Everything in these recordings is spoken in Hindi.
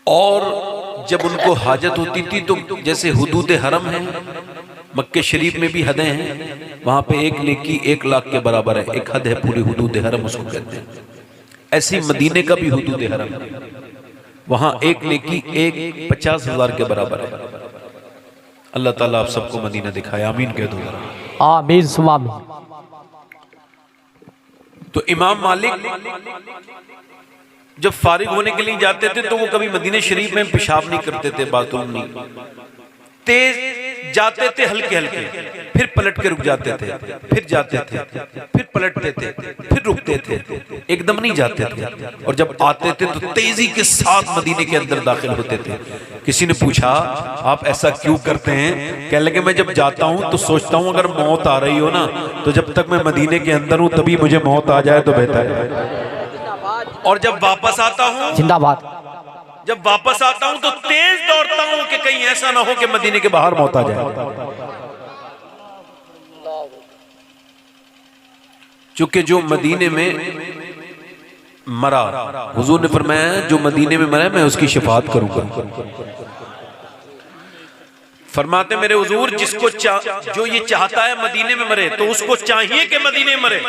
और जब उनको हाजत होती थी तो जैसे हुदूद हरम है, मक्के शरीफ में भी हदें हैं, वहां पे एक नेकी 1 लाख के बराबर है, एक हद है पूरी हुदूद हरम उसको कहते हैं। ऐसी मदीने का भी हुदूद हरम है, वहां एक नेकी 50,000 के बराबर है। अल्लाह ताला आप सबको मदीना दिखाए, आमीन कह दो जरा। आमीन सुभान। तो इमाम मालिक जब फारिग होने के लिए जाते थे तो वो कभी मदीने शरीफ में पेशाब नहीं करते थे, बाथरूम नहीं, तेज जाते थे हल्के हल्के, फिर पलट के रुक जाते थे, फिर जाते थे, फिर पलटते थे, फिर रुकते थे, एकदम नहीं जाते थे। और जब आते थे तो तेजी के साथ मदीने के अंदर दाखिल होते थे। किसी ने पूछा आप ऐसा क्यों करते हैं? कहने लगे मैं जब जाता हूं तो सोचता हूं अगर मौत आ रही हो ना तो जब तक मैं मदीने के अंदर हूं तभी मुझे मौत आ जाए तो बेहतर है, और जब वापस आता हूं, जिंदाबाद, जब वापस आता हूं तो तेज दौड़ता हूं कि कहीं ऐसा ना हो कि मदीने के बाहर मौत आ जाए। चूंकि जो मदीने में मरा, हुजूर ने फरमाया जो मदीने में मरा मैं उसकी शफाअत करूंगा। फरमाते मेरे हुजूर जिसको जो ये चाहता है मदीने में मरे तो उसको चाहिए कि मदीने में मरे।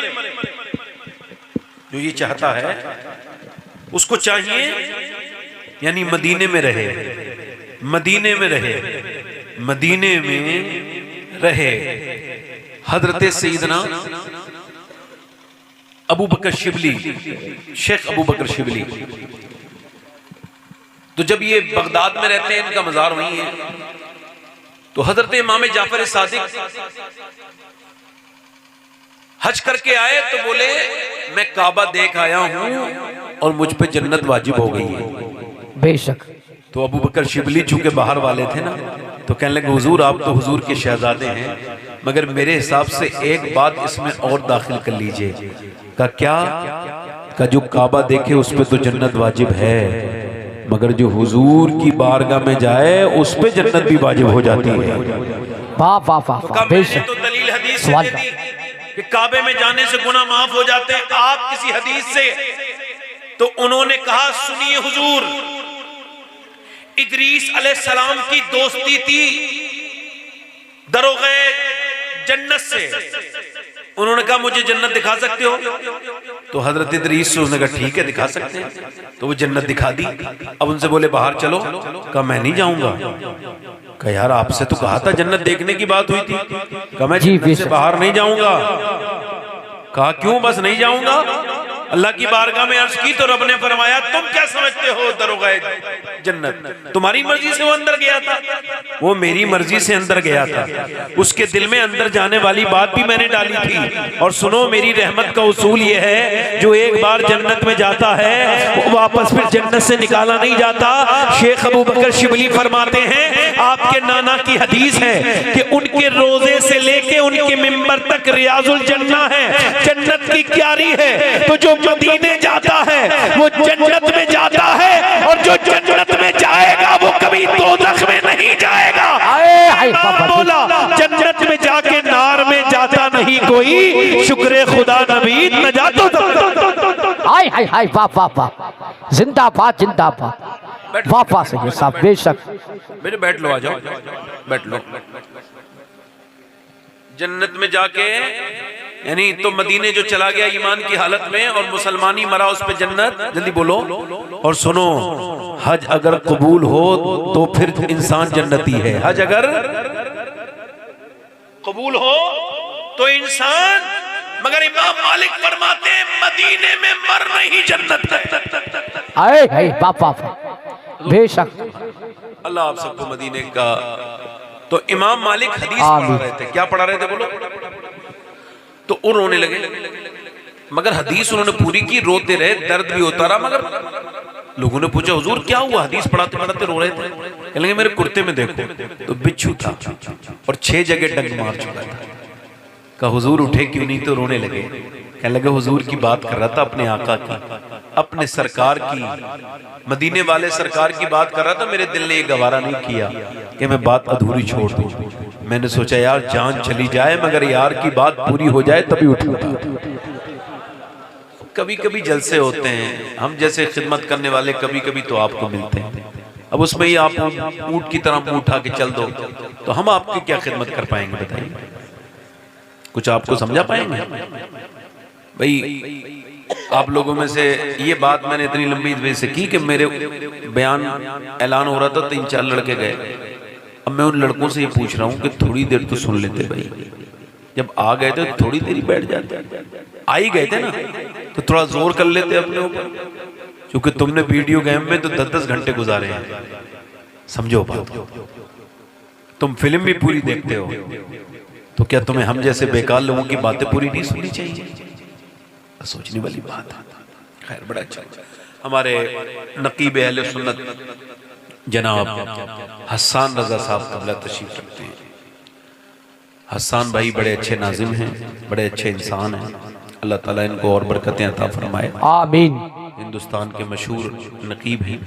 जो ये चाहता है उसको चाहिए यानी मदीने में रहे, मदीने में रहे, मदीने में रहे। हजरत सईदना अबू बकर शिबली, शेख अबू बकर शिबली, तो जब ये बगदाद में रहते हैं, इनका मजार वहीं है, तो हजरत इमाम जाफर सादिक हज करके आए तो बोले मैं काबा देख आया हूं और मुझ पे जन्नत वाजिब हो गई है। बेशक। तो अबू बकर शिबली चूंकि बाहर वाले थे ना, तो कहने लगे हुजूर आप तो हुजूर के शहजादे हैं, मगर मेरे हिसाब से एक बात इसमें और दाखिल कर लीजिए। का क्या? का जो काबा देखे उस पे तो जन्नत वाजिब है, मगर जो हुजूर की बारगाह में जाए उस पे जन्नत भी वाजिब हो जाती है। वाह वाह वाह, बेशक। तो दलील हदीस से दे दी कि काबे में जाने से गुनाह माफ हो जाते हैं। आप किसी हदीस से, तो उन्होंने कहा सुनिए हुजूर, इदरीस अलैहिस्सलाम की दोस्ती थी दरोगे जन्नत से। उन्होंने कहा मुझे जन्नत दिखा सकते हो? तो हजरत इदरीस से उसने कहा ठीक है दिखा सकते हैं। तो वो जन्नत दिखा दी। अब उनसे बोले बाहर चलो, कहा मैं नहीं जाऊंगा। कहा यार आपसे तो कहा था जन्नत देखने की बात हुई थी। कहा मैं जन्नत से बाहर नहीं जाऊंगा। कहा क्यों? बस नहीं जाऊंगा। अल्लाह की बारगाह में अर्ज की तो रब ने फरमाया तुम क्या समझते हो दरोगा जन्नत? तुम्हारी मर्जी से वो अंदर गया था, वो मेरी मर्जी से अंदर गया था। उसके दिल में अंदर जाने वाली बात भी मैंने डाली थी। और सुनो मेरी रहमत का उसूल ये है, जो एक बार जन्नत में जाता है वो वापस फिर जन्नत से निकाला नहीं जाता। शेख अबू बकर शिबली फरमाते हैं आपके नाना की हदीस है कि उनके रोजे से लेके उनके मिंबर तक रियाजुल जन्ना है, जन्नत की क्यारी है। तो जो मदीने जाता है वो जन्नत में जाता है, और जो जन्नत में जाएगा वो कभी दोज़ख में नहीं जाएगा। बोला जन्नत में जाके नार में जाता नहीं कोई, शुक्र खुदा नबी न जातो। हाय हाय हाय, वाह वाह वाह, जिंदाबाद जिंदाबाद, वाह वाह सही साहब, बेशक। मेरे बैठ लो, आ जाओ बैठ लो। जन्नत में जाके यानी तो मदीने जो चला गया ईमान की हालत में और मुसलमानी मरा उस पे जन्नत। जल्दी बोलो। और सुनो हज अगर कबूल हो तो फिर इंसान जन्नती है। हज अगर कबूल हो तो इंसान, मगर इमाम मालिक फरमाते हैं मदीने में मर नहीं जन्नत। आए हाय वाह वाह, बेशक। अल्लाह आप सबको मदीने का। तो इमाम मालिक हदीस पढ़ा रहे थे। क्या पढ़ा रहे थे बोलो? तो वो रोने लगे, मगर हदीस उन्होंने पूरी की, रोते रहे, दर्द भी होता रहा। मगर लोगों ने पूछा हुजूर क्या हुआ? हदीस पढ़ाते पढ़ाते रो रहे थे। कहने लगे मेरे कुर्ते में देखो तो बिच्छू था और 6 जगह डंक मार चुका था। कहा हुजूर उठे क्यों नहीं? तो रोने लगे। कहने लगे हुजूर की बात कर रहा था, अपने आका की, अपने सरकार की, मदीने वाले सरकार की बात कर रहा था। मेरे दिल ने ये गवारा नहीं किया कि मैं बात अधूरी छोड़ दूं। मैंने सोचा यार जान चली जाए मगर यार की बात पूरी हो जाए तभी उठूंगा। कभी कभी जलसे होते हैं, हम जैसे खिदमत करने वाले कभी कभी तो आपको मिलते हैं। अब उसमें ही आप ऊंट की तरह मुंह उठा के चल दो तो हम आपकी क्या खिदमत कर पाएंगे बताइए? कुछ आपको समझा पाएंगे? भाई आप लोगों में से ये बात मैंने इतनी लंबी वजह से की कि मेरे बयान ऐलान हो रहा था, 3-4 लड़के गए। अब मैं उन लड़कों से ये पूछ रहा हूँ कि थोड़ी देर तो सुन लेते भाई, जब आ गए थे थोड़ी देर ही बैठ जाते, आ ही गए थे ना तो थोड़ा जोर कर लेते अपने ऊपर, क्योंकि तुमने वीडियो गेम में तो 10-10 घंटे गुजारे हैं। समझो बात, तुम फिल्म भी पूरी देखते हो तो क्या तुम्हें हम जैसे बेकार लोगों की बातें पूरी नहीं सुननी चाहिए? सोचने वाली बात है। खैर बड़ा अच्छा, हमारे नकीब अहले सुन्नत जनाब हसन रजा साहब कबला तशरीफ रखते हैं। हसन भाई बड़े अच्छे नाजिम हैं, बड़े अच्छे इंसान हैं। अल्लाह ताला इनको और बरकतें अता फरमाए, आमीन। हिंदुस्तान के मशहूर नकीब हैं।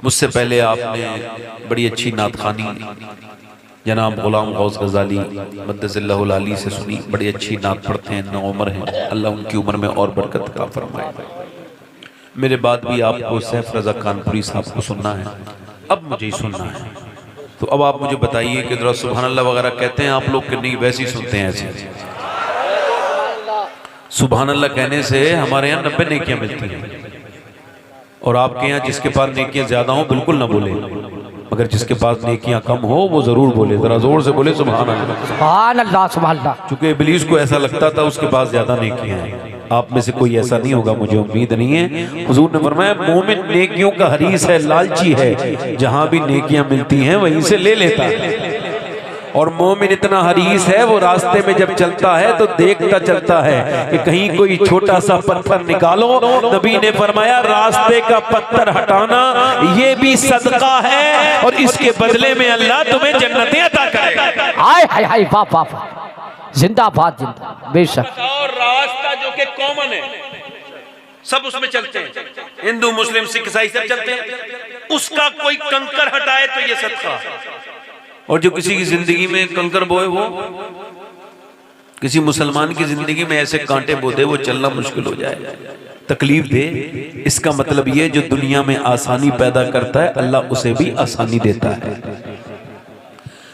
मुझसे पहले आपने बड़ी अच्छी नातखानी जनाब गुलाम गौस गजाली मद्दज़िल्लाहुल आली से सुनी। बड़ी अच्छी नात पढ़ते हैं, नौउम्र हैं, अल्लाह उनकी उम्र में और बरकत अता फरमाए। मेरे बाद भी आपको सैफ रजा कानपुरी साहब को सुनना है, अब मुझे ही सुनना है। तो अब आप मुझे बताइए कि जरा सुभान अल्लाह वगैरह कहते हैं आप लोग कि नहीं? वैसे ही सुनते हैं ऐसे? सुभान अल्लाह कहने से हमारे यहाँ 90 नेकियां मिलती हैं, और आपके यहाँ जिसके पास नेकियां ज्यादा हो बिल्कुल ना बोले, मगर जिसके पास नेकियां कम हो वो जरूर बोले, जरा जोर से बोले सुभान अल्लाह। सुभान अल्लाह, सुभान अल्लाह। चूंकि इब्लीस को ऐसा लगता था उसके पास ज्यादा नेकियां हैं, आप में से कोई ऐसा नहीं होगा, मुझे उम्मीद नहीं है। हुजूर ने फरमाया मोमिन नेकियों का हरीस है, लालची है, जहां भी नेकियां मिलती हैं वहीं से ले लेता है। और मोमिन इतना हरीस है, वो रास्ते में जब चलता है तो देखता चलता है कि कहीं कोई छोटा सा पत्थर निकालो। नबी ने फरमाया रास्ते का पत्थर हटाना ये भी सदका है, और इसके बदले में अल्लाह तुम्हें जन्नतें अता करेगा। हाय हाय हाय, वाह वाह वाह, जिंदाबाद जिंदाबाद। बेशक और रास्ता जो कि कॉमन है, सब उसमें चलते हैं, हिंदू मुस्लिम सिख ईसाई सब चलते हैं, उसका कोई कंकर हटाए तो ये सदका। और जो किसी की जिंदगी में कंकर बोए, वो किसी मुसलमान की जिंदगी में ऐसे कांटे बो दे वो चलना मुश्किल हो जाए, तकलीफ दे, इसका मतलब ये जो दुनिया में आसानी पैदा करता है अल्लाह उसे भी आसानी देता है।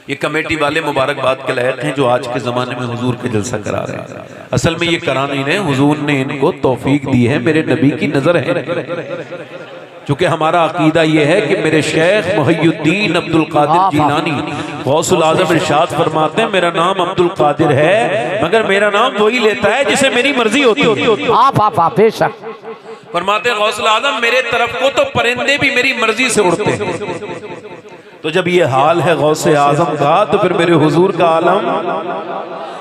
ये कमेटी वाले मुबारकबाद के लायक हैं जो आज के ज़माने में हुजूर के जलसा करा रहे हैं। असल में ये करा नहीं रहे, हुजूर ने इनको तौफीक दी है, मेरे नबी की नज़र है। चूँकि हमारा अकीदा ये है कि मेरे शेख मुहियुद्दीन अब्दुल कादिर जीलानी गौसुल आज़म इरशाद फरमाते हैं मेरा नाम अब्दुल कादिर है, मगर मेरा नाम वही लेता है जिसे मेरी मर्जी होती है। आप बेशक फरमाते हैं गौसुल आज़म मेरे तरफ को तो परिंदे भी मेरी मर्जी से उड़ते हैं। तो जब ये हाल है गौसे आज़म का, तो फिर मेरे हुजूर का आलम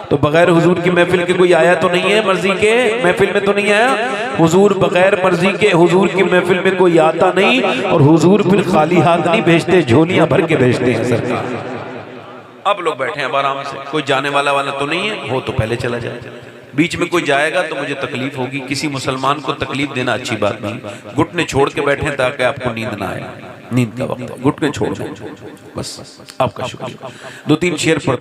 तो बगैर हुजूर की महफिल के कोई आया तो नहीं है, मर्जी के महफिल में तो नहीं आया। हुजूर बगैर मर्जी के हुजूर की महफिल में कोई आता नहीं, और हुजूर फिर खाली हाथ नहीं भेजते, झोलियां भर के भेजते हैं सरकार। अब लोग बैठे हैं अब आराम से, कोई जाने वाला तो नहीं है, हो तो पहले चला जाए। बीच में कोई जाएगा तो मुझे तकलीफ होगी, किसी मुसलमान को तकलीफ देना अच्छी बात नहीं। घुटने छोड़ के बैठे ताकि आपको नींद ना आए, नींद का वक्त घुटने छोड़ दो बस। आपका शुक्रिया। 2-3 शेर पढ़